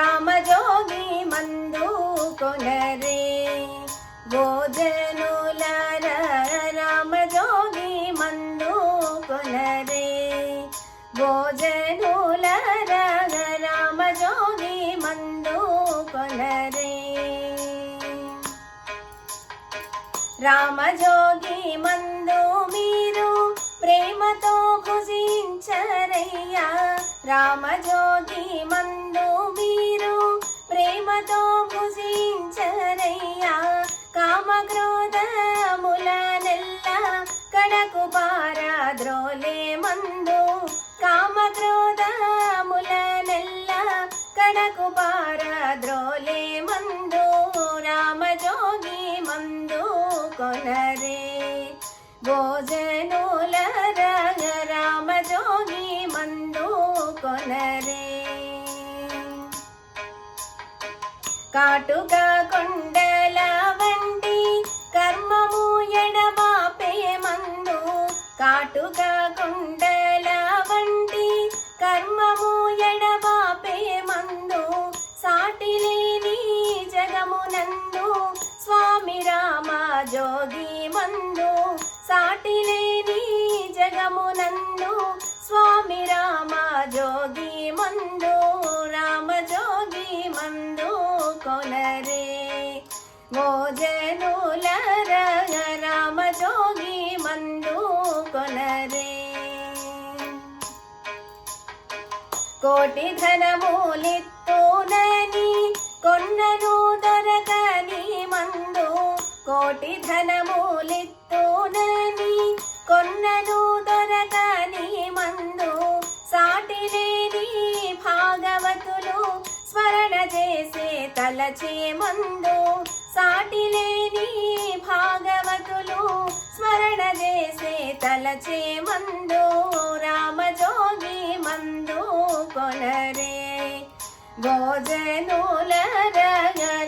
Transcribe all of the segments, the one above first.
రామజోగి మందు కొనరే భోజనులర రామజోగి మందు కొనరే భోజనులర రామజోగి మందు కొనరే రామజోగి మందు మీరు ప్రేమతో భుజించరయ్యా రామజోగి మందు మీరు ప్రేమతో భుజించరయ్యా కామక్రోధములనెల్ల కడకు పారద్రోలే మందు కామక్రోధములనెల్ల కడకు పారద్రోలే మందు రామజోగి మందు కొనరే భోజనులర రామజోగి మందు కొనరే కాటుక కొండల వంటి కర్మము ఎడబాపే మందు కాటుక కొండల వంటి కర్మము ఎడబాపే మందు సాటి లేని జగమునందు స్వామి రామజోగి మందు సాటి లేని జగమునందు స్వామి రామజోగి మందు రామజోగి మందు కొనరే భోజనులర రామజోగి మందు కొనరే కోటి ధనములిత్తునని కొన్నను దొరకని మందు కోటి ధనములిత్తునని కొన్నను దొరకని మందు సాటి లేని భాగవతులు స్మరణ చేసే తలచే మందు సాటి లేని భాగవతులు స్మరణ చేసే తలచే మందు రామజోగి మందు కొనరే భోజనులర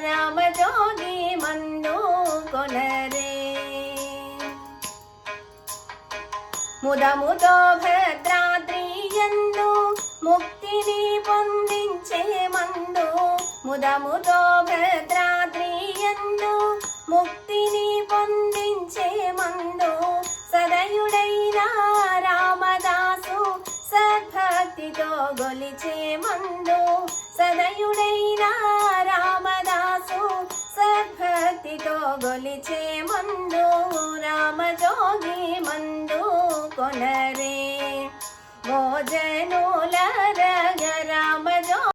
రామజోగి మందు కొనరే ముదముతో భద్రాద్రి యందు ముక్తిని పొందించే మందు ముదముతో భద్రాద్రి యందు ముక్తిని పొందించే మందు సదయుడైన రామదాసు సద్భక్తితో గొలిచే మందు సదయుడైన రామదాసు సద్భక్తితో గొలిచే మందు రామజోగి మందు కొనరే భోజనులర రామజోగి